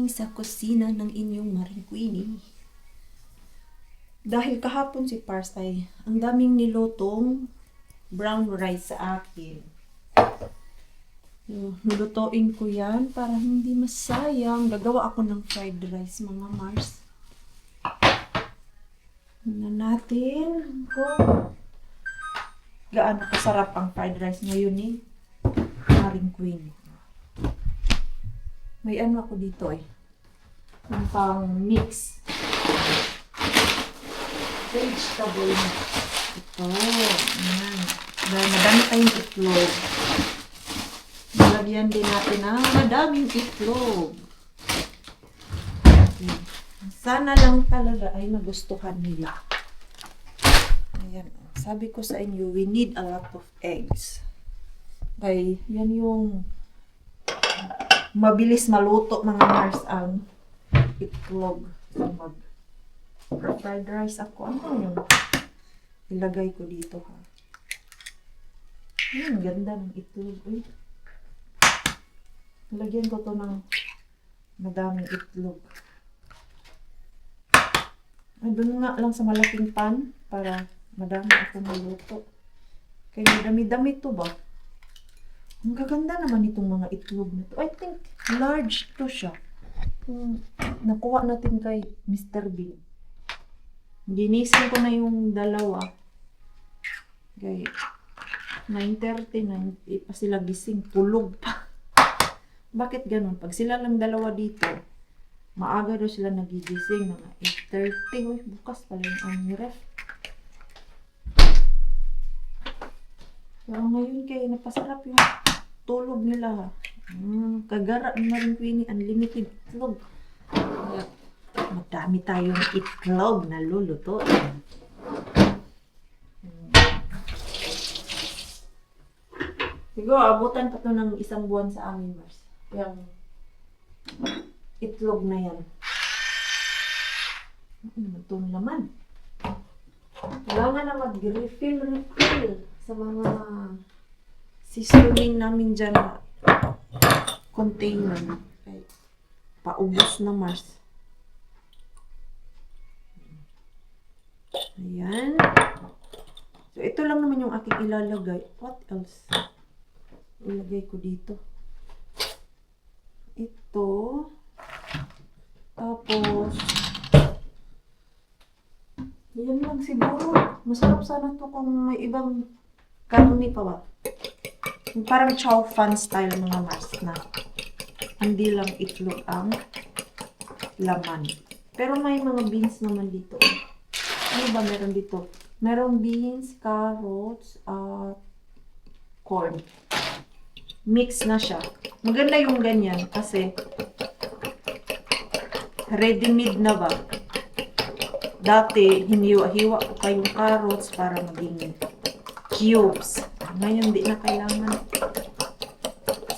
morning sa kusina ng inyong Maring Queenie. Dahil kahapon si Pars ay ang daming nilutong brown rice sa akin. Nilutoin ko yan para hindi masayang. Gagawa ako ng fried rice, mga Mars. Tingnan natin kung gaano kasarap ang fried rice ngayon ni Maring Queenie. May ano ako dito yung pang mix. Vegetable mix. Ito. Ayan. Dahil madami tayong itlog. Nalagyan din natin ng madaming itlog. Okay. Sana lang talaga ay magustuhan nila. Ayan. Sabi ko sa inyo, we need a lot of eggs. Kaya yan yung mabilis maluto mga Mars ang itlog. Fried rice ako. Ano yung ilagay ko dito ha? Ganda ng itlog. Lagyan ko to ng madaming itlog. Doon nga lang sa malaking pan para madami ako maluto. Kaya dami-dami to ba? Ang gaganda naman itong mga itlog na to. I think large to siya. Nakuha natin kay Mr. Bean. Ginisin ko na yung dalawa. Kaya 9:30 pa sila gising. Tulog pa. Bakit ganun? Pag sila lang dalawa dito, maaga daw sila nagigising. Mga 8:30. Bukas pala yung aming ref. Pero ngayon kaya napasarap yung tulog nila. Kagara ng Maring Queenie, unlimited itlog. Madami tayong itlog na luluto. Siguro, abutan pa to ng isang buwan sa amin, Mars. Yung itlog na yan. Ano naman itong laman? Kailangan na mag-refill sa mga seasoning namin dyan na container. Okay. Paubos na, Mars. Ayan. So, ito lang naman yung aking ilalagay. What else? Ilagay ko dito. Ito. Tapos, yan lang siguro. Masarap sana to kung may ibang karne pa ba. Parang chow fan style mga Mars na hindi lang itlog ang laman. Pero may mga beans naman dito. Ano ba meron dito? Merong beans, carrots, at corn. Mix na siya. Maganda yung ganyan kasi ready-made na ba? Dati, hiniwa-hiwa ko pa yung carrots para maging cubes. Ngayon, di na kailangan.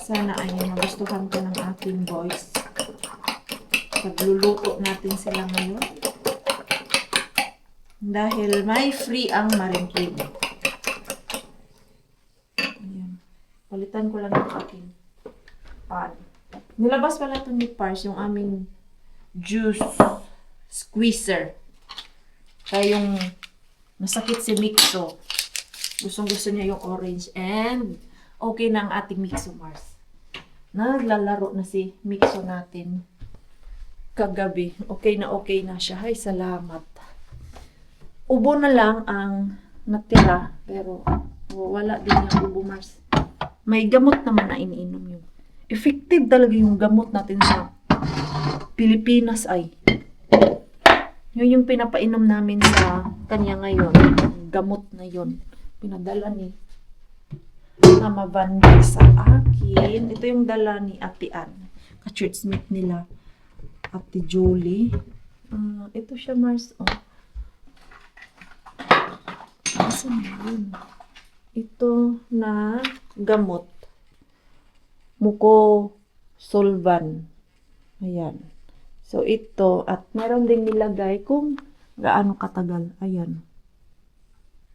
Sana ay magustuhan ko ng aking boys. Pagluluto natin sila ngayon. Dahil may free ang Maring Queenie. Ayan. Palitan ko lang ang aking pan. Nilabas pala ito ni Pars, yung aming juice squeezer. Kaya yung nasakit si Mixo. Gustong-gusto niya yung orange. And okay na ang ating Mixo, Mars. Naglalaro na si Mixo natin kagabi. Okay na siya. Ay, salamat. Ubo na lang ang natira. Pero wala din yung ubo, Mars. May gamot naman na iniinom yung. Effective talaga yung gamot natin sa Pilipinas ay. Yun yung pinapainom namin sa kanya ngayon. Gamot na yun. Pinadala ni Mama Van sa akin. Ito yung dala ni Ate Ann. Ka-churchmate nila. Ate Julie. Ito siya, Mars. Asan yun? Ito na gamot. Muko Solvan. Ayan. So, ito. At meron ding nilagay kung gaano katagal. Ayan.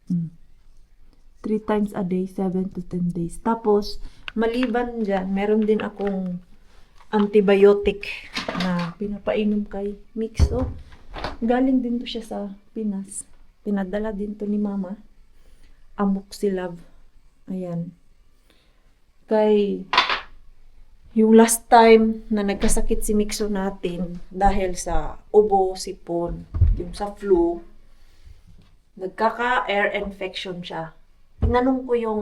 3 times a day, 7 to 10 days. Tapos, maliban dyan, meron din akong antibiotic na pinapainom kay Mixo. Galing din to siya sa Pinas. Pinadala din to ni Mama. Amoxicillin. Ayan. Kay yung last time na nagkasakit si Mixo natin dahil sa ubo, sipon, yung sa flu, nagkaka-air infection siya. Tinanong ko yung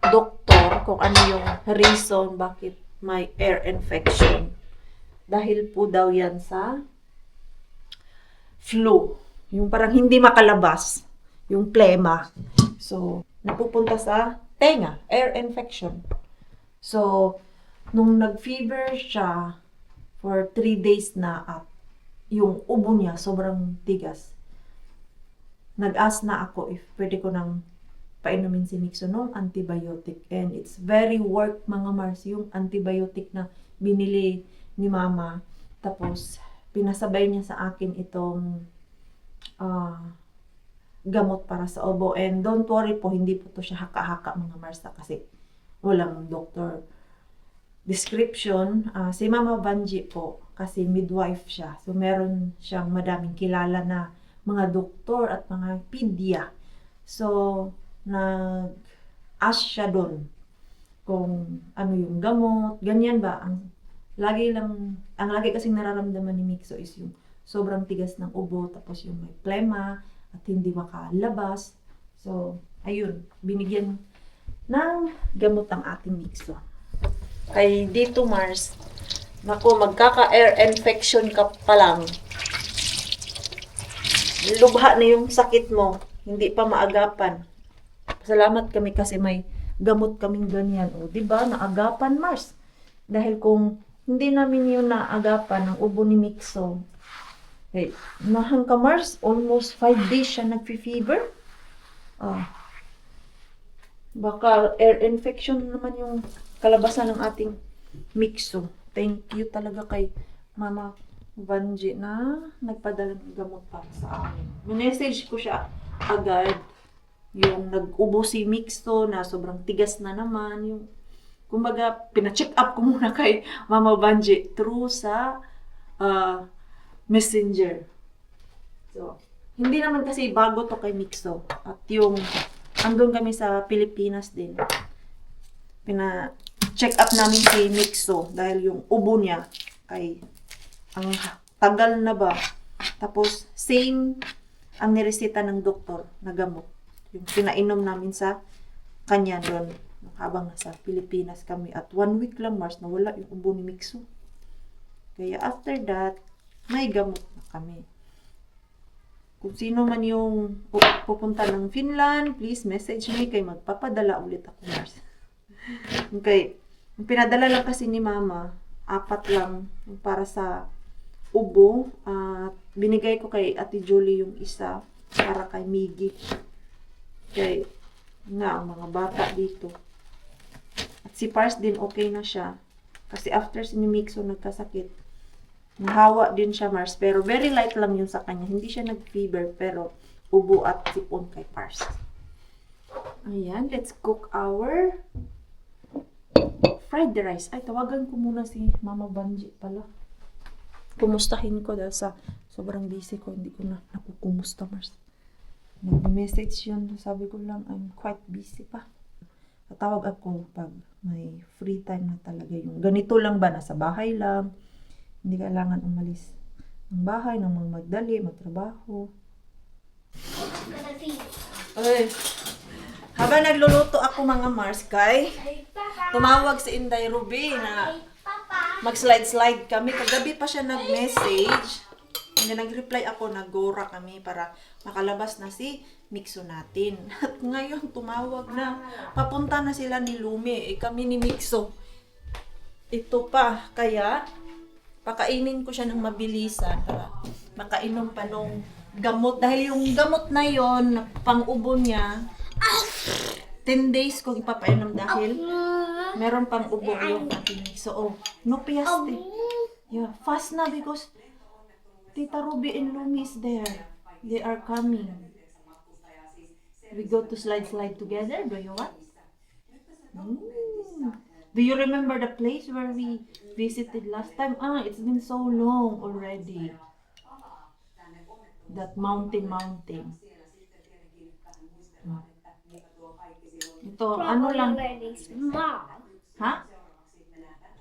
doktor kung ano yung reason bakit may air infection. Dahil po daw yan sa flu. Yung parang hindi makalabas. Yung plema. So, napupunta sa tenga. Air infection. So, nung nag-fever siya for 3 days na at yung ubo niya sobrang tigas. Nag-ask na ako if pwede ko nang painumin si Mixo ng antibiotic. And it's very work mga Mars yung antibiotic na binili ni Mama. Tapos, pinasabay niya sa akin itong gamot para sa ubo. And don't worry po, hindi po to siya haka-haka mga Mars kasi walang doctor description. Si Mama Banji po, kasi midwife siya. So, meron siyang madaming kilala na mga doktor at mga pedya. So, nag-ask siya doon kung ano yung gamot, ganyan ba. Ang lagi kasing nararamdaman ni Mixo is yung sobrang tigas ng ubo, tapos yung may plema at hindi makalabas. So, ayun, binigyan ng gamot ang ating Mixo. Kay dito Mars, naku, magkaka-air infection ka pa lang. Lubha na yung sakit mo, hindi pa maagapan. Salamat kami kasi may gamot kaming ganyan. O, diba? Naagapan, Mars. Dahil kung hindi namin yun naagapan ng ubo ni Mixo, nahan ka, Mars, almost 5 days siya nag-fever. Baka air infection naman yung kalabasan ng ating Mixo. Thank you talaga kay Mama Banji na nagpadala ng gamot para sa amin. Minessage ko siya agad yung nag-ubo si Mixo na sobrang tigas na naman. Yung, kumbaga, pina-check up ko muna kay Mama Banji through sa Messenger. So, hindi naman kasi bago to kay Mixo. At yung, andun kami sa Pilipinas din. Pina-check up namin si Mixo dahil yung ubo niya ay ang tagal na ba. Tapos, same ang niresita ng doktor na gamot. Yung pinainom namin sa kanya doon habang nasa Pilipinas kami. At 1 week lang, Mars, nawala yung ubo ni Mixo. Kaya after that, may gamot na kami. Kung sino man yung pupunta ng Finland, please message me kay magpapadala ulit ako, Mars. Okay. Yung pinadala lang kasi ni Mama, 4 lang para sa ubo. Binigay ko kay Ate Julie yung isa para kay Miggy. Kaya ang mga bata dito. At si Pars din okay na siya. Kasi after si Mixo nagkasakit, nahawa din siya, Mars. Pero very light lang yun sa kanya. Hindi siya nag-fever, pero ubo at sipon kay Pars. Ayan, let's cook our fried rice. Ay, tawagan ko muna si Mama Banji pala. Kumustahin ko dahil sa sobrang busy ko. Hindi ko na nakukumusta, Mars. Nag-message yun. Sabi ko lang, I'm quite busy pa. Tatawag ako pag may free time na talaga yung ganito lang ba, nasa bahay lang. Hindi kailangan umalis ng bahay, nang magdali, magtrabaho. Ay, habang nagluluto ako mga Mars, kay tumawag si Inday Ruby na mag-slide-slide kami. Kagabi pa siya nag-message. And then nag-reply ako, nag-gora kami para makalabas na si Mixo natin. At ngayon, tumawag na. Papunta na sila ni Lumi. Kami ni Mixo. Ito pa. Kaya, pakainin ko siya ng mabilisan para makainom pa nung gamot. Dahil yung gamot na yon pang-ubo niya, 10 days kong ipapainom dahil meron pang ubo yung ating Mixo. Oh, no piyaste. Yeah, fast na because Tita Ruby and Lumi is there. They are coming. We go to slide together. Do you want? Do you remember the place where we visited last time? Ah, it's been so long already. That mountain. Ito, ano lang. Already small. Ha?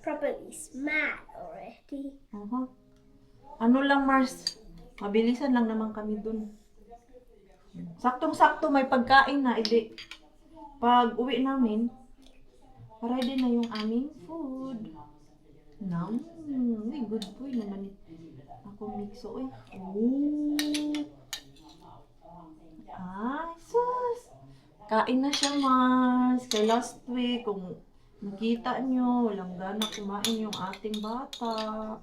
Probably smart already. Ano lang, Mars? Mabilisan lang naman kami dun. Saktong-sakto may pagkain na. Hindi. Pag uwi namin, ready na yung aming food. Nam, ay, good boy naman. Ako mixo, eh. Oh. Ay, sus. Kain na siya, Mars. Kay last week, kung nakita nyo, walang gana kumain yung ating bata.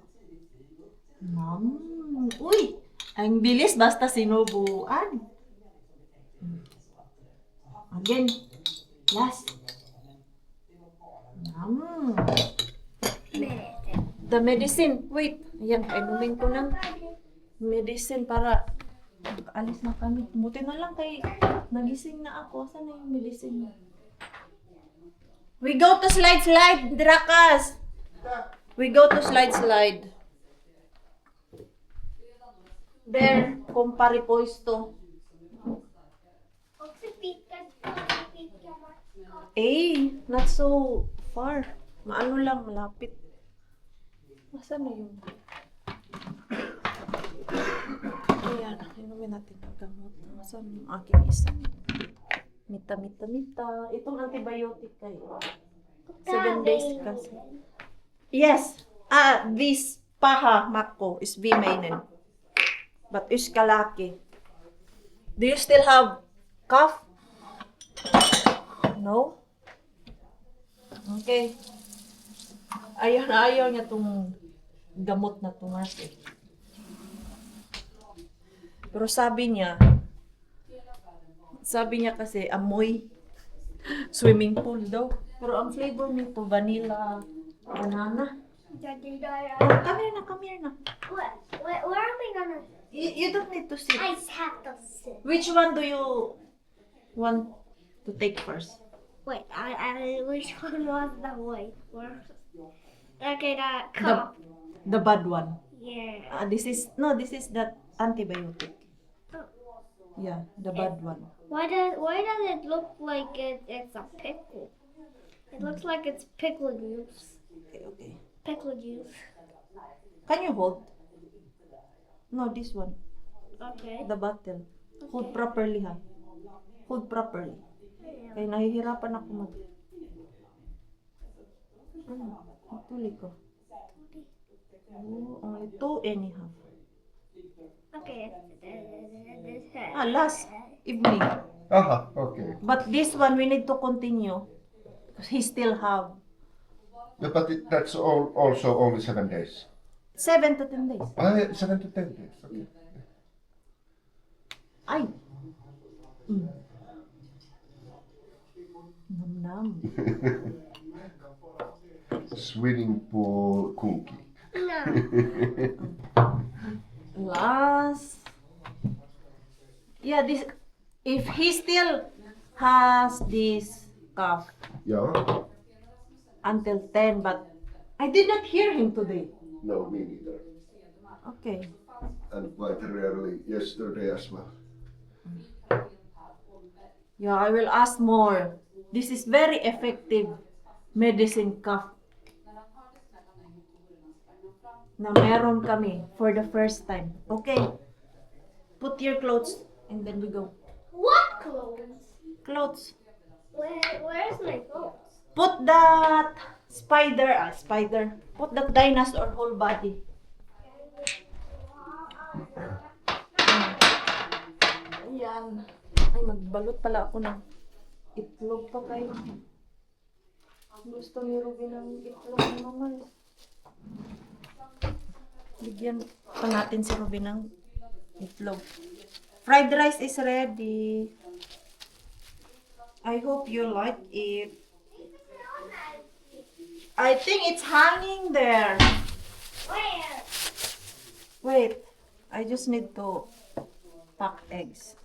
Nam, uy. Ang bilis basta sinubuan. Again. Last. Nam. The medicine. Wait. Ayan, inumin ko ng medicine para alis na kami. Buti na lang kay nagising na ako. Saan na yung medicine? We go to slide, Drakas. We go to slide. There, kumpari poisto. Not so far. Maano lang, malapit. Masa na yun? Ayan, inumin natin ang gamot. Masa na yung aking isa? Mita. Itong antibiotic kayo. 7 days kasi. Yes. This paha mako is bimainen. But is kalaki. Do you still have cough? No? Okay. Ayaw niya tong gamot na to, Mars, eh. Pero sabi niya kasi amoy swimming pool daw. Pero ang flavor nito, vanilla, banana. Daddy, Oh, come here na. where am I gonna? You don't need to sit. I have to sit. Which one do you want to take first? Wait, I which one was the white? Okay, the cup. The bad one. Yeah. This is that antibiotic. Oh. Yeah, the bad one. Why does it look like it's a pickle? It looks like it's pickle juice. Okay. Pickle juice. Can you hold? No, this one. Okay. The bottle. Hold properly, ha? Hold properly. Kaya nahihirapan ako mag... Tuloy ko. Oh, only 2.5. Okay. Last evening. Okay. But this one, we need to continue. Because he still have Yeah, but that's also only 7 days. 7 to 10 days. 7 to 10 days. Okay. Ay! Nam. Swimming pool cookie. No. Last. Yeah, this. If he still has this cough Yeah. until 10, but I did not hear him today. No, me neither. Okay. And quite rarely yesterday as well. Yeah, I will ask more. This is very effective medicine cough na meron kami for the first time. Okay. Put your clothes and then we go. What clothes? Clothes. Where's my clothes? Put that spider. Put that dinosaur whole body. Ayan. Ay, magbalot pala ako ng itlog pa kayo. Gusto ni Ruby ng itlog naman. Bigyan pa natin si Ruby ng itlog. Fried rice is ready. I hope you like it. I think it's hanging there. Where? Wait, I just need to pack eggs.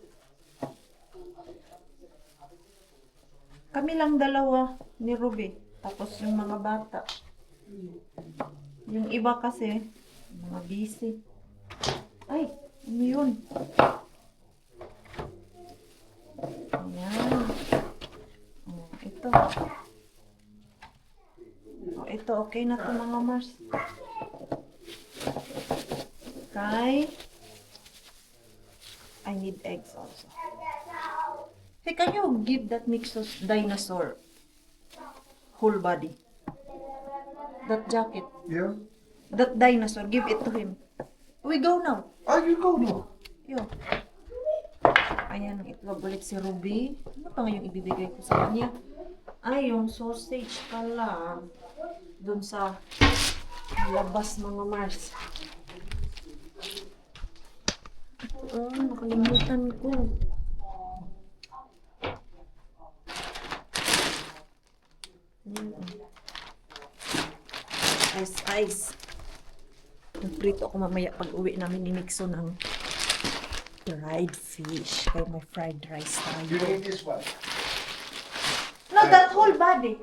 Kami lang dalawa ni Ruby. Tapos yung mga bata. Yung iba kasi, mga busy. Ay, ano yun? Ayan. Oh, ito. Oh, ito, okay na to mga Mars. Okay. I need eggs also. Hey, can you give that Mixos dinosaur whole body? That jacket. Yeah. That dinosaur, give it to him. We go now. Ah, you go now. Yo. Ayan ang itlog ulit si Ruby. Ano pa nga yung ibibigay ko sa kanya? Ay, yung sausage pala. Doon sa labas mga Mars. Oh, nakalimutan ko. Ice. Nagprito ako mamaya pag uwi namin ni Nixon ng fried fish. Kaya may fried rice You tayo. need this one. No, that whole body.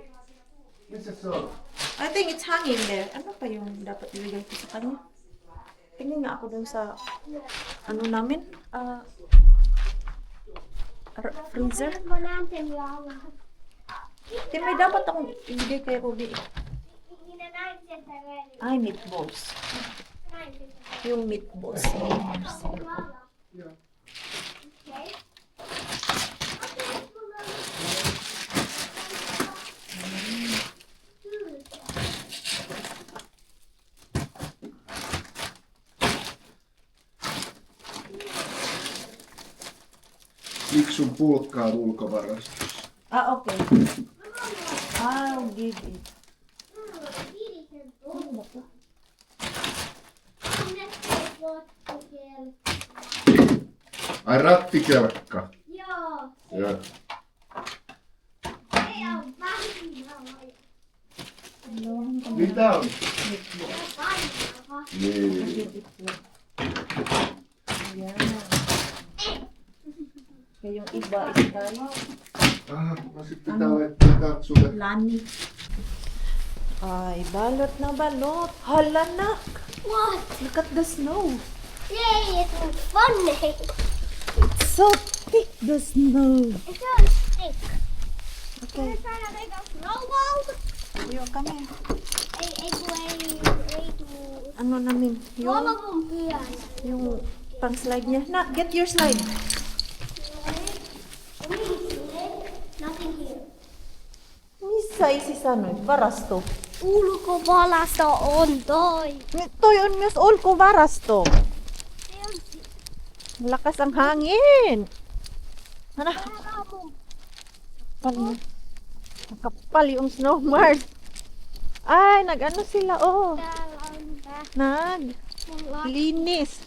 This is all. I think it's hanging there. Ano pa yung dapat ibigay ko sa kanya? Tingnan nga ako dun sa ano namin? Freezer? May dapat akong ibigay kay Ruby. Ay, meatballs. Yung meatballs. Yeah. Miksun pulkkaa ulkovarastossa. Okay. I'll give it. Ai rattikelkka. Joo. Joo. Ei oo vähän. Mitä on? Painaa. Niin. Ayan. Kaya yung iba is tayo. Ah, no sit pitää laittaa katsulle. Lani. Ay, balot na balot. Hala na. What? Look at the snow. Yay, it was funny. It's so thick, the snow. It's so thick. Okay. We're trying to make a snowball. Yo, come here. Ei tuu. Ano namin? Tuolla Yung, mun pyörä. yung pang slide niya. Nak, get your slide. Nothing here. Missä isi sanoi? Varasto. Ulkovalasto on toi. Toi on myös ulkovarasto. Malakas ang hangin. Ano? Nakapal yung snow, Mars. Ay, nag-ano sila, oh. Täällä on tää. Naglinis.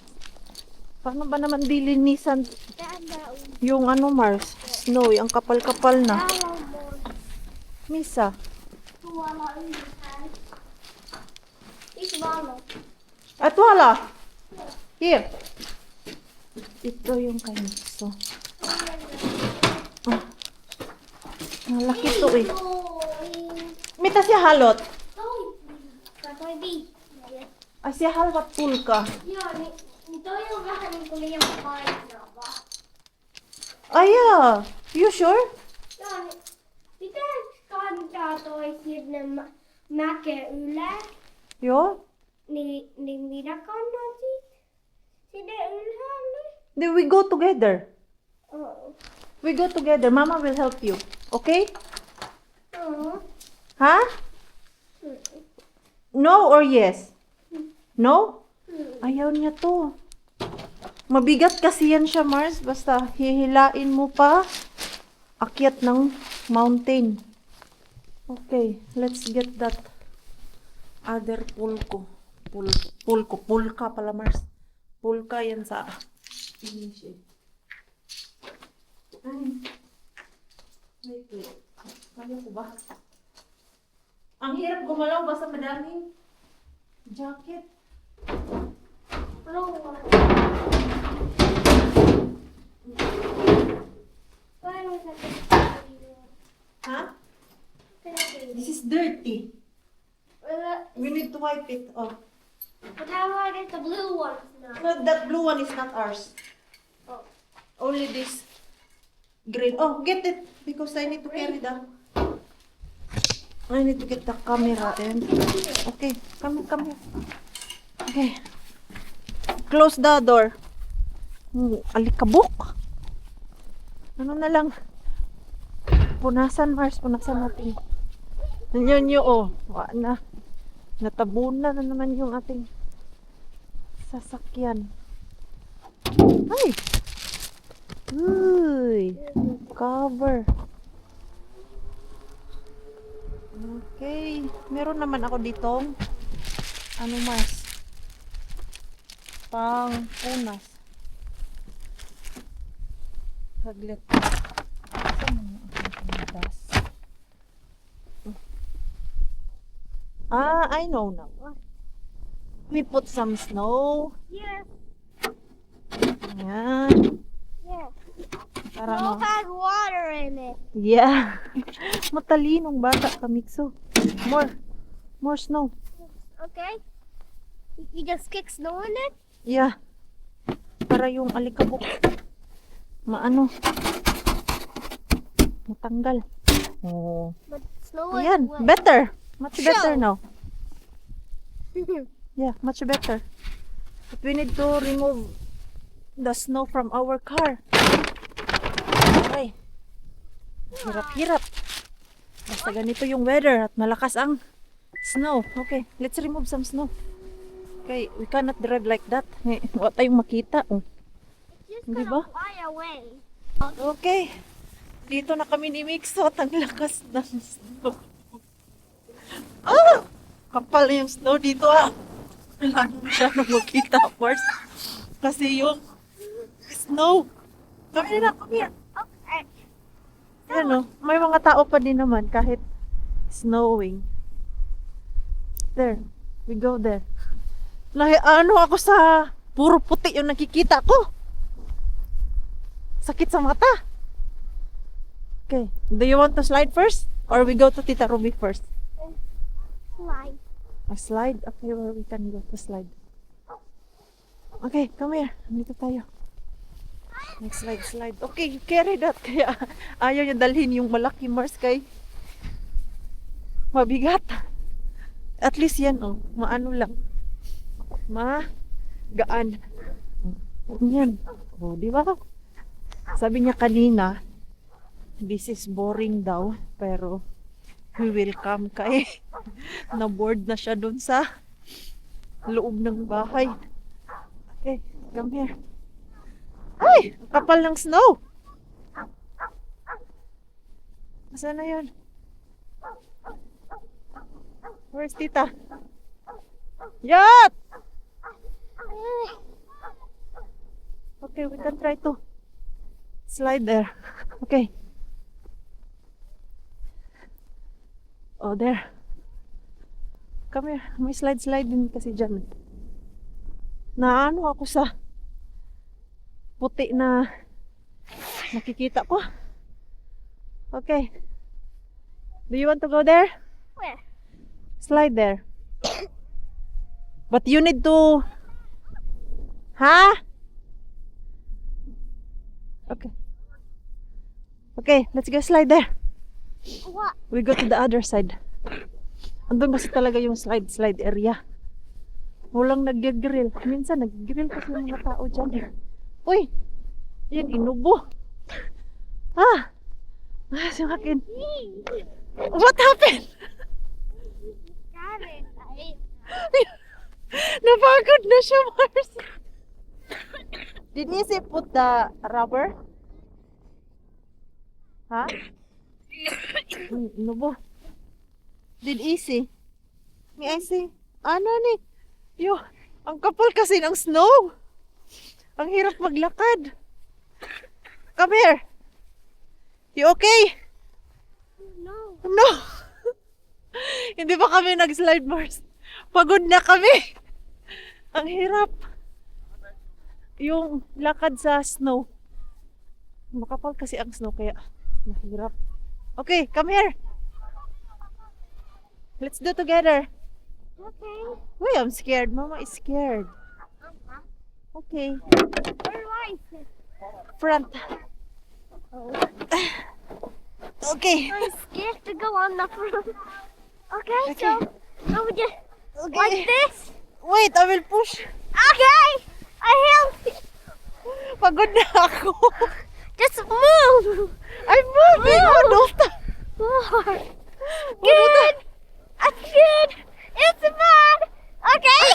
Paano ba naman dilinisan Täällä on. yung ano, Mars? Snowy, ang kapal-kapal na. Täällä on mun. Misa? Tuolla ylhäällä. Missä valo? At wala. Here. Ito yung kay Mixo. Oh. Malaki to eh. Mitä siya halot? Toi viikko. Ai siya halvat pulka. Joo, niin toi on vähän niinku liian painava. Aja, you sure? Joo, niin pitäis kantaa toi sinne mäkeen ylös. Joo. Niin minä kannan sinne ylhäälle. Then we go together. Oh. We go together. Mama will help you. Okay? Oh. Ha? No or yes? No? Ayaw niya to. Mabigat kasi yan siya, Mars. Basta hihilain mo pa. Akyat ng mountain. Okay, let's get that other pulko. Pulka pala, Mars. Pulka yan sa English eh. Ay. Wait. Kaya ko ba? Ang hirap gumalaw basta madaming jacket. Paano sa Ha? This is dirty. Uh, We need to wipe it off. but how do I get the blue ones now? No, that blue one is not ours. Oh. Only this green. Oh, get it because I need to carry the. I need to get the camera and. Okay, come here. Okay. Close the door. Alikabok. Ano na lang. Punasan, Mars. Punasan natin. Yan yun, oh. Wala na. Natabunan na naman yung ating sasakyan. Ay! Uy! Cover. Okay. Meron naman ako ditong ano, Mars? Pang punas. Saglit. Saan mo ang punas? Ah, I know now. We put some snow. Yes. Ayan. Yes. Para Snow has water in it. Yeah. Matalinong bata ka, Mikso. More snow. Okay. You just kick snow in it? Yeah. Para yung alikabok. Maano. Matanggal. Oh. But snow is Ayan. wet. Better. Much better Show. now. Yeah, much better. But we need to remove the snow from our car. Okay. Hirap-hirap. Basta ganito yung weather at malakas ang snow. Okay, let's remove some snow. Okay, we cannot drive like that. Wala tayong makita. Oh. Just Di gonna ba? fly away. Okay. Dito na kami ni Mixot. Ang lakas ng snow. Ah! Kapal na yung snow dito ah. Wala na masyadong makita, of course. Kasi yung snow. Come here. Okay. Ano, may mga tao pa din naman kahit snowing. There. We go there. Ano ako sa puro puti yung nakikita ko. Sakit sa mata. Okay. Do you want to slide first? Or we go to Tita Ruby first? Slide. A slide? Okay, where we can go to slide. Okay, come here. Dito tayo. Next slide. Okay, you carry that. Kaya ayaw niya dalhin yung malaki Mars kay mabigat. At least yan, oh. Maano lang. Magaan. Yan. Oh, di ba? Sabi niya kanina, this is boring daw. Pero, we will come kay na-board na siya dun sa loob ng bahay. Okay, come here. Ay! Kapal ng snow! Saan na yun? Where's Tita? Yat! Okay, we can try to slide there. Okay. Oh, there. Come here. May slide din kasi dyan. Naano ako sa puti na nakikita ko. Okay. Do you want to go there? Where? Slide there. But you need to... Ha? Okay. Okay, let's go slide there. What? We go to the other side. Andun kasi talaga yung slide area. Walang nag-grill. Minsan nag-grill kasi yung mga tao dyan. Uy! Yan, inubo. Ah! Si akin. What happened? Got it. Napagod na siya, Mars. Did Isi put the rubber? Ha? Inubo. Did Isi? May Isi? Ano ni? Yo, ang kapal kasi ng snow. Ang hirap maglakad. Come here. You okay? No. No. Hindi pa kami nag-slide, Mars. Pagod na kami. Ang hirap. Yung lakad sa snow. Makapal kasi ang snow kaya mahirap. Okay, come here. Let's do together. Okay. Wait, I'm scared. Mama is scared. Okay. Where do I sit? Front. Okay. I'm scared to go on the front. Okay, Okay. so we just Okay. like this. Wait, I will push. Okay, I help you. Pagod na ako. Just move. I'm moving. Oh, no. More. Good. That's good. It's fun. Okay.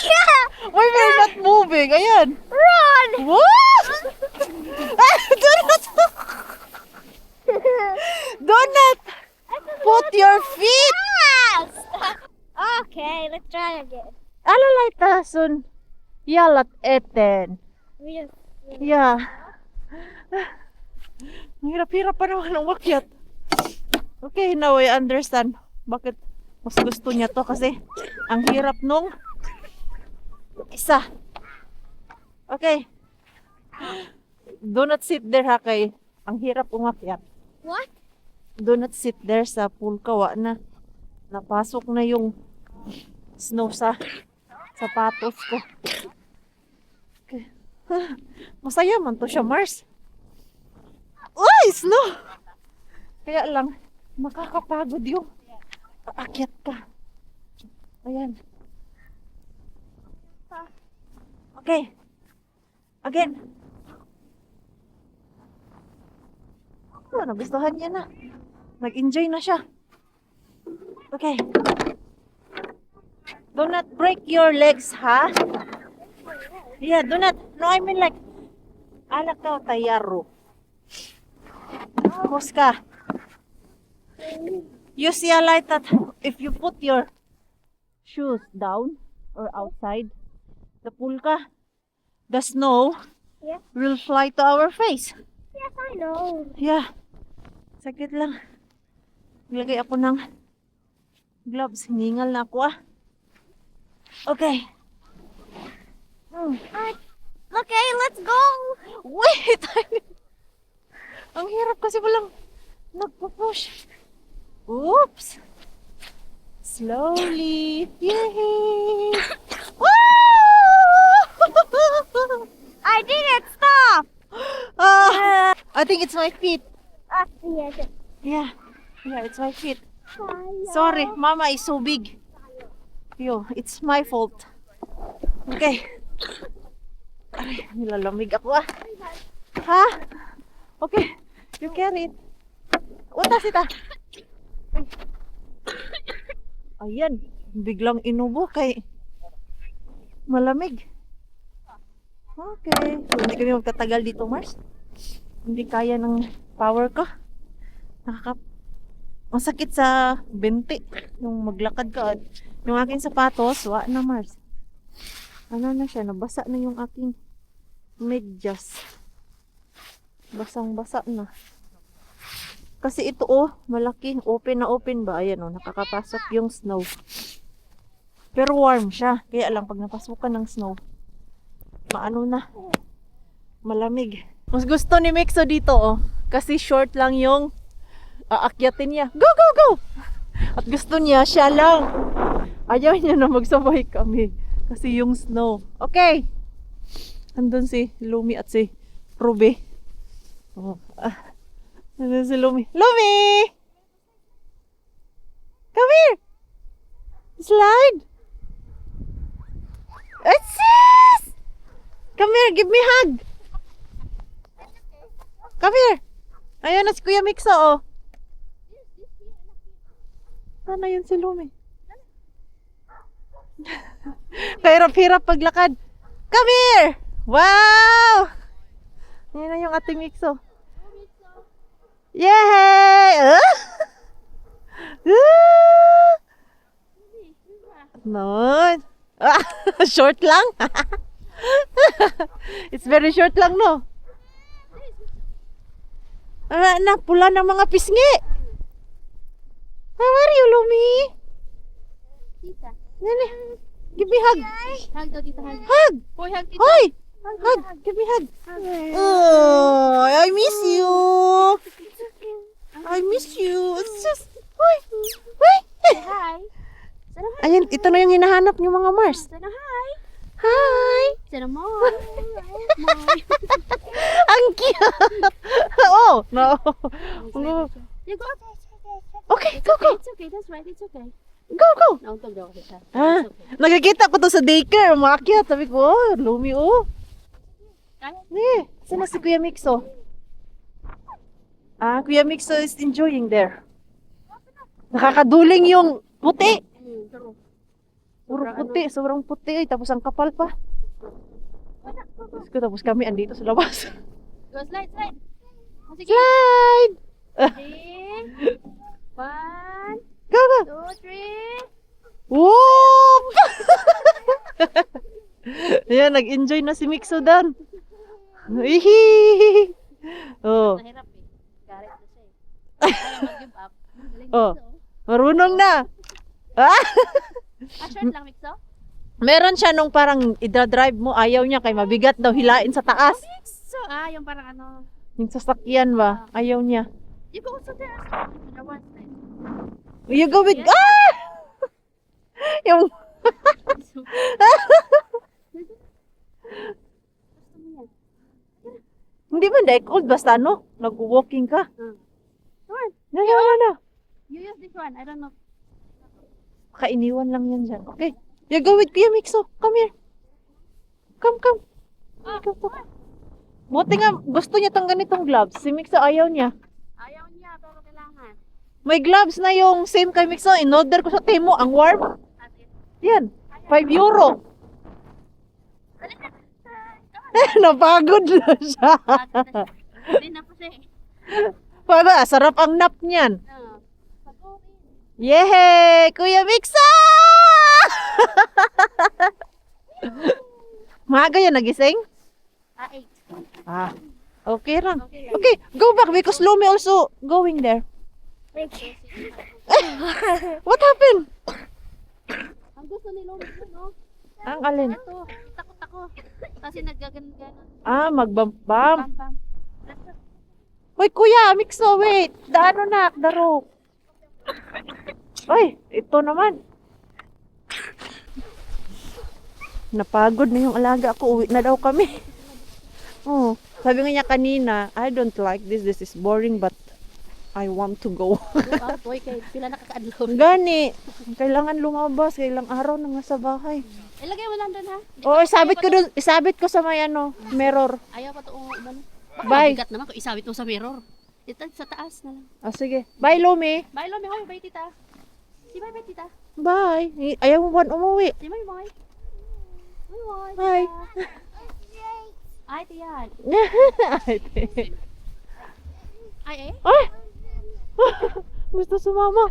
Why we're not moving? Ayan. Run. What? Ah, do not. Do not put your feet. Fast. Okay, let's try again. Alalaita sun. Yalat eten. We just Yeah. Ang hirap-hirap pa naman ang wakyat. Okay, now I understand bakit mas gusto niya to kasi ang hirap nung isa. Okay. Do not sit there ha kay ang hirap umakyat. what? Do not sit there sa pool kawa na. Napasok na yung snow sa sapatos ko. Okay. Masaya man to siya, Mars. Uy, snow! Kaya lang, makakapagod yung aakyat ka. Ayan. Okay. Again. Oh, nagustuhan niya na. Nag-enjoy na siya. Okay. Do not break your legs, ha? Yeah, do not. No, I mean like, alak ka o tayaro. Huska. You see a light that if you put your shoes down or outside the pulka, the snow Yeah. will fly to our face. Yes, I know. Yeah. Saglit lang. Nilagay ako ng gloves. Hiningal na ako ah. Okay. Okay, let's go. Wait! Ang hirap kasi walang nagpo-push. Oops! Slowly. Yay! Woo! I didn't stop. I think it's my feet. Yeah. Yeah, it's my feet. Sorry, Mama is so big. Yo, it's my fault. Okay. Aray, nilalamig ako ah. Ha? Okay, you carry it. Utas ita. Ayan, biglang inubo kay malamig. Okay, so hindi kami magtatagal dito, Mars. Hindi kaya ng power ko. Masakit sa binti nung maglakad ka. Yung aking sapatos, wa na, Mars. Ano na siya, nabasa na yung aking medyas. Basang-basa na. Kasi ito malaki, open na open ba? Ayan nakakapasok yung snow. Pero warm siya. Kaya lang pag napasukan ng snow, maano na, malamig. Mas gusto ni Mixo dito kasi short lang yung aakyatin niya. Go, go, go! At gusto niya, siya lang. Ayaw niya na magsabay kami. Kasi yung snow. Okay. Andun si Lumi at si Ruby. Andun si Lumi. Lumi! Come here! Slide! Sis! Come here, give me hug! Come here! Ayun na si Kuya Mixo, Ano yun si Lumi? Kahirap-hirap paglakad. Come here! Wow! Yan na yung ating Mixo. Yay! No. Short lang? It's very short lang, no? Pula ng mga pisngi. How are you, Lumi? Tita. Nani? Give me hug. Hug daw, tita. Hug. Hug! Boy, hug tita. Hoy! Hug! Give me hug. Oh, I miss you. I miss you. It's just... Hoy! Hoy! Hi. ito na yung hinahanap niyo mga Mars. Say no hi. Hi! Say no more. More. Ang cute! Oh, no. No. You go. Okay, go, go. It's okay. That's right. It's okay. Go, go. Nauntog daw ako siya. Ah, It's okay. nakikita ko to sa daycare. Umakyat. Sabi ko, oh, Lumi, oh. Kaya? Saan na si Kuya Mixo? Ah, Kuya Mixo is enjoying there. Nakakaduling yung puti. True. Puro puti, sobrang puti. Ay, tapos ang kapal pa. Tapos kami andito sa labas. Go slide, slide. Oh, sige. Slide! Ready? 1, Go, go! 2, 3. Whoop! Ayan, nag-enjoy na si Mixo doon. Ihi! Oh, Nahirap eh. Garit na siya eh. Ayaw mag-give up. Galing Oh. Mixo, marunong na. Ah! Ah, short lang, Mixo? Meron siya nung parang idra-drive mo, ayaw niya kay mabigat daw hilain sa taas. Mixo! Ah, yung parang ano. Yung sasakyan ba, ayaw niya. You go also there. The one side. You go with... Ah! Yung... Gusto mo yan. Hindi ba hindi cold basta ano? Nag-walking ka. Come on. Na. You use this one. I don't know. Kainiwan lang yan dyan. Okay. You go with Kuya Mixo. Come here. Come. Go. Buti nga, gusto niya tong ganitong gloves. Si Mixo ayaw niya. Ayaw niya, pero kailangan. May gloves na yung same kay Mixo. In-order ko sa Temo. Ang warm. Ate. Yan. 5 euro. Napagod na siya. Hindi na kasi. Para, sarap ang nap niyan. No. Pag-uwi. Yehey! Kuya Mixo! Maaga yan nagising? 8. Ah, okay lang. Okay lang. Okay, go back because Lumi also going there. What happened? Ang gusto ni Lomi ko, no? Ang alin? Ito, takot ako. Kasi naggagan-ganon. Ah, magbambam. Bam-bam. Hoy, Kuya Mixo, wait. Daano na, the rope. Ay, ito naman. Napagod na yung alaga ko. Uwi na daw kami. Oh, sabi nga niya kanina, I don't like this. This is boring, but I want to go. Boy, kay pila nakakaadlaw. Gani, kailangan lumabas. Kailang araw na nga sa bahay. Ilagay mo lang doon, ha? Di Oo, ba- isabit ko sa may mirror. Ayaw pa ito umano. Bye. Bigat naman kung isabit mo sa mirror. Dito sa taas na lang. Ah, sige. Bye, Lumi. Bye, Lomi. Hoy, bye, tita. Si bye, bye, tita. Bye. Ayaw mo ba umuwi? Si bye, bye. Bye, Bye. Ay, tiyan. Ay, eh? Ay! Gusto sumama.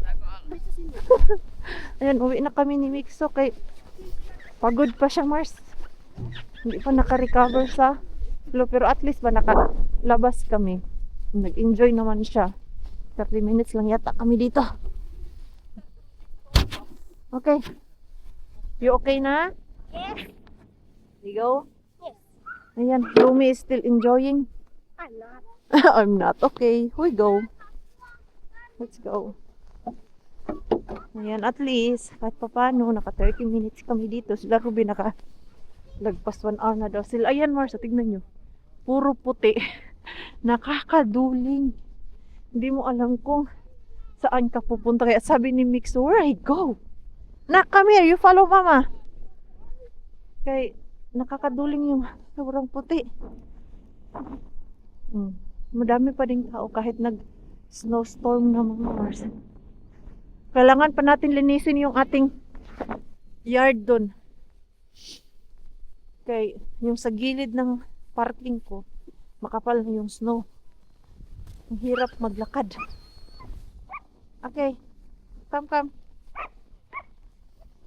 Ayan, uwi na kami ni Mixo kay pagod pa siya, Mars. Hindi pa naka-recover sa flow, pero at least ba nakalabas kami. Nag-enjoy naman siya. 30 minutes lang yata kami dito. Okay. You okay na? Yes. You go? Yes. Ayan, Lumi is still enjoying. I'm not. I'm not okay. We go. Let's go. Ayan, at least, kahit pa paano, naka 30 minutes kami dito. Sila Ruby naka lagpas 1 hour na daw sila. Ayan, Mars, tignan nyo. Puro puti. Nakakaduling. Hindi mo alam kung saan ka pupunta. Kaya sabi ni Mixo, where I go? Nak, come here. You follow mama. Kaya nakakaduling yung sobrang puti. Madami pa din tao kahit nag-snowstorm na mga Mars. Kailangan pa natin linisin yung ating yard doon. Kaya yung sa gilid ng parking ko, makapal na yung snow. Ang hirap maglakad. Okay. Come.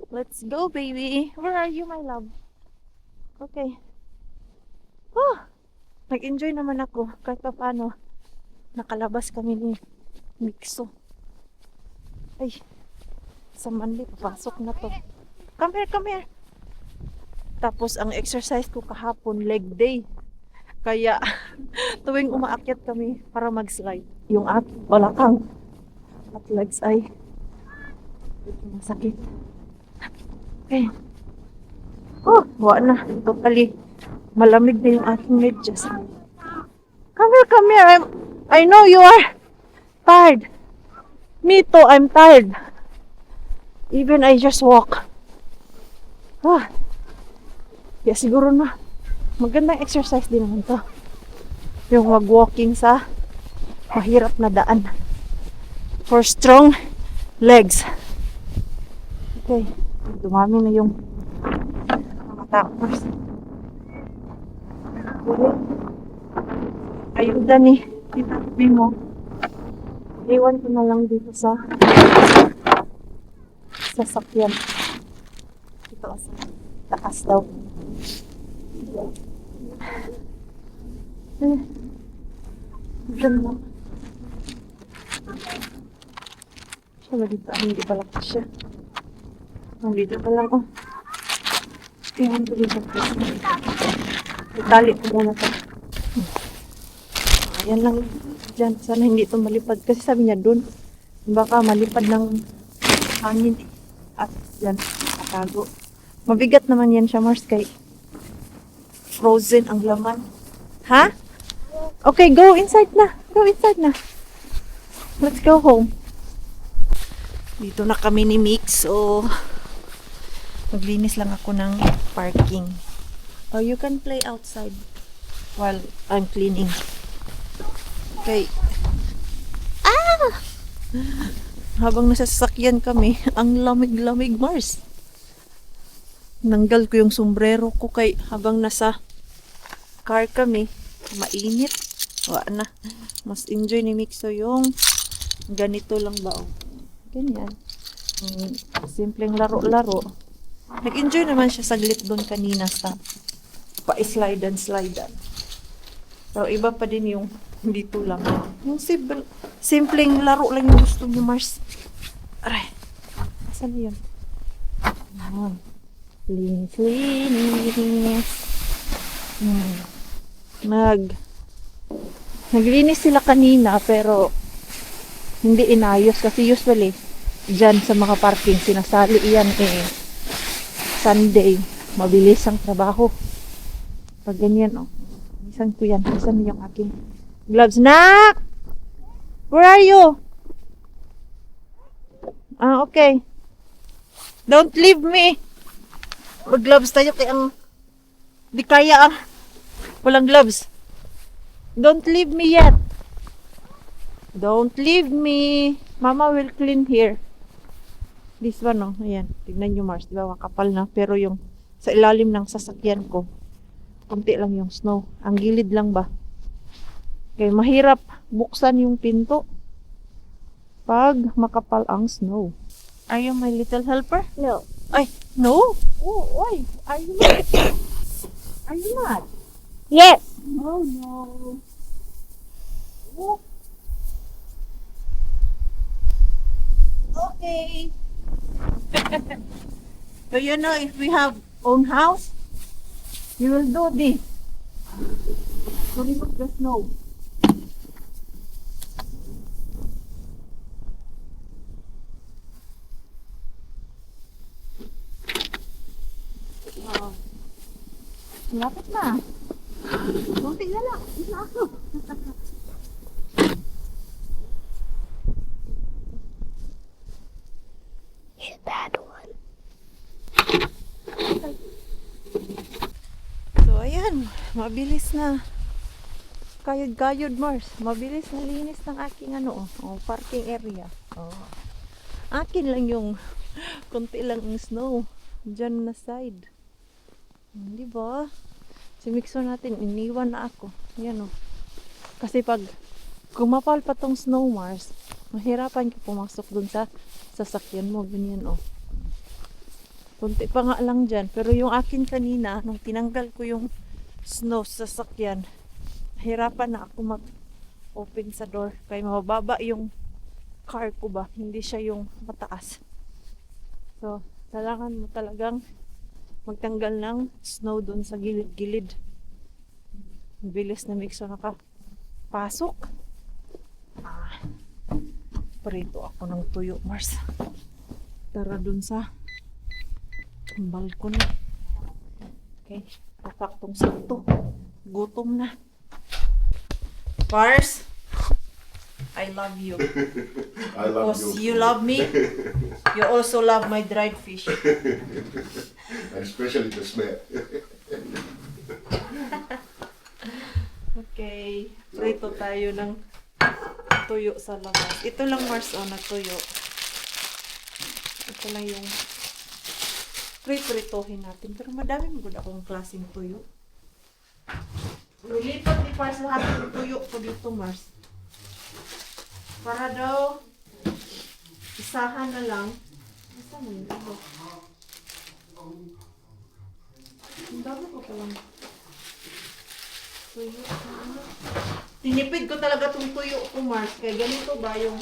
Let's go, baby. Where are you, my love? Okay. Oh, nag-enjoy naman ako. Kahit pa paano, nakalabas kami ni Mixo. Ay, sa Manli, papasok na to. Come here. Tapos, ang exercise ko kahapon, leg day. Kaya, tuwing umaakyat kami para mag-slide, yung balakang at legs ay masakit. Okay. Oh, wala na. Totally. Malamig na yung aking medyas. Come here. I know you are tired. Me too, I'm tired. Even I just walk. Ah. Yeah, siguro na. Magandang exercise din naman to. Yung mag-walking sa mahirap na daan. For strong legs. Okay. Dumami na yung mga tapos. Ayuda ni titabi mo. Iwan ko na lang dito sa sasakyan. Ito sa taas daw. Ganda. Siya ba dito? Hindi pala ko siya. Dito pa lang, oh. Tingnan ko dito. Itali ko muna ito. Ayan lang dyan. Sana hindi ito malipad. Kasi sabi niya dun, baka malipad ng hangin. At yan, katago. Mabigat naman yan siya, Mars, kay frozen ang laman. Ha? Okay, go inside na. Go inside na. Let's go home. Dito na kami ni Mix. So, maglinis lang ako ng parking. Oh, you can play outside while I'm cleaning. Okay. Ah! Habang nasa sasakyan kami, ang lamig-lamig, Mars. Nanggal ko yung sombrero ko kay habang nasa car kami, mainit. Wala na. Mas enjoy ni Mixo yung ganito lang ba? Oh. Ganyan. Simpleng laro-laro. Nag-enjoy naman siya saglit doon kanina sa pa-slide-and-slide. So, iba pa din yung dito lang. Yung simpleng laro lang yung gusto niyo, Mars. Aray. Asan na yun? Ayan. Linis. Naglinis sila kanina pero hindi inayos kasi usually dyan sa mga parking sinasali iyan Sunday mabilis ang trabaho pag ganyan isan ko yan, isan yung aking gloves. Nak! Where are you? Okay, don't leave me. Mag gloves tayo kaya di kaya walang gloves. Don't leave me yet. Don't leave me. Mama will clean here. This one, oh. Ayan. Tignan nyo, Mars. Diba, makapal na. Pero yung sa ilalim ng sasakyan ko, kunti lang yung snow. Ang gilid lang ba? Okay, mahirap buksan yung pinto pag makapal ang snow. Are you my little helper? No. Ay, no? Oh, why? Are you not? Are you not? Yes. Oh, no. Oh. Okay. So you know, if we have own house, you will do this. So remove the snow. Lapit na. Kunti na lang. Isa ako. You bad one. So, ayan. Mabilis na. Kayod-kayod, Mars. Mabilis na linis ng aking parking area. Akin lang yung konti lang ang snow. Diyan na side. Di ba? Si Mixo natin, iniwan na ako. Yan Kasi pag kumapal pa tong snow, Mars, mahirapan ka pumasok dun sa sasakyan mo. Ganyan Kunti pa nga lang dyan. Pero yung akin kanina, nung tinanggal ko yung snow sa sasakyan, hirapan na ako mag-open sa door. Kaya mababa yung car ko ba. Hindi siya yung mataas. So, kailangan mo talagang magtanggal ng snow dun sa gilid-gilid. Bilis na Mixo nakapasok. Parito ako ng tuyo, Mars. Tara dun sa Yung balcony. Okay. Pasaktong sakto. Gutom na. Pars, I love you. I love Because you. you love me, you also love my dried fish. And especially the smell. Okay. Prito tayo ng tuyo sa labas. Ito lang, Mars, na tuyo. Ito lang yung pritohin natin. Pero madami mo akong klaseng tuyo. Lilipat ni Pars lahat ng tuyo ko dito, Mars. Para daw, isahan na lang. Isa mo yun? Ano? Ang dami ko palang tuyo. Ano? Tinipid ko talaga itong tuyo ko, Mars. Kaya ganito ba yung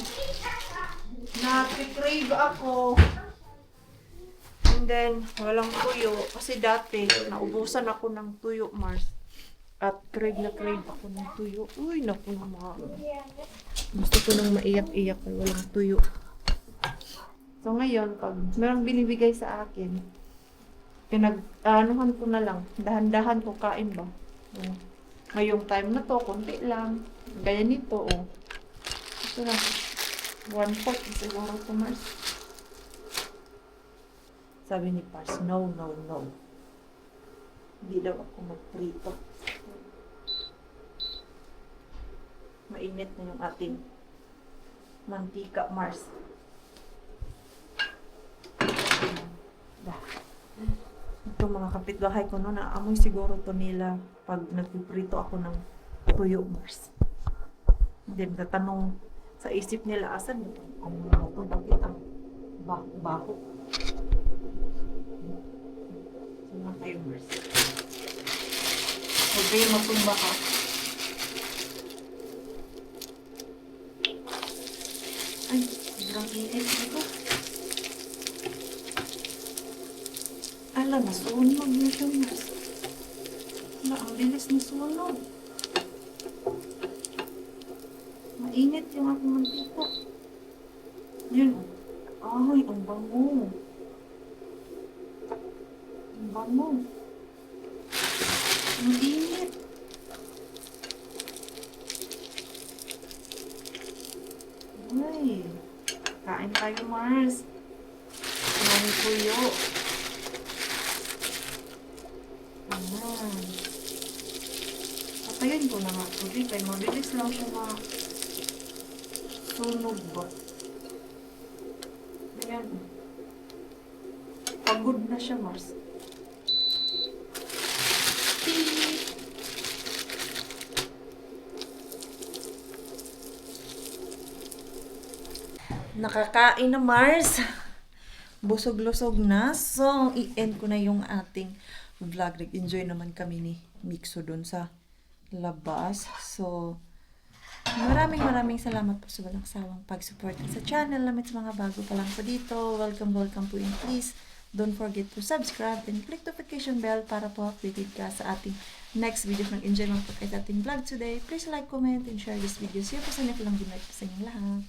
nakikrave ako. And then, walang tuyo. Kasi dati, naubusan ako ng tuyo, Mars. At crave na crave ako ng tuyo. Uy, naku na mga. Gusto ko nang maiyak-iyak kaya walang tuyo. So ngayon, pag merong binibigay sa akin, anuhan ko na lang. Dahan-dahan ko kain ba. Ngayong time na to, konti lang. Gaya nito, oh. Ito na. 1/4 siguro to, Mars. Sabi ni Pars, no, no, no. Hindi daw ako magprito. Mainit na yung ating mantika, Mars. Ito mga kapitbahay ko no, naamoy siguro to nila pag nagpiprito ako ng tuyo, Mars. Then tatanong sa isip nila, asan ano na to, bakit ang baho-baho? Saan kayo, Mars? Huwag kayo matumba ka. Ay, sobrang init dito. Ala, nasunog na siya, Mars. Ala, ang bilis nasunog. Mainit yung aking mantika. Yun. Ay, ang bango. Ang bango. Ang init. Ay, kain tayo, Mars. Ang tuyo. Ayan. Patayin ko na nga tubig. Kaya mabilis lang siya sunog ba. Ayan. Pagod na siya, Mars. Nakakain na, Mars. Busog-lusog na. So, i-end ko na yung ating vlog. Nag-enjoy naman kami ni Mixo doon sa labas. So, maraming salamat po sa walang sawang pag-support sa channel namin, sa mga bago pa lang po dito. Welcome po, and please don't forget to subscribe and click notification bell para po updated ka sa ating next video. Nag-enjoy mo po kayo sa ating vlog today. Please like, comment, and share this video. See you po sa next lang din po sa inyong lahat.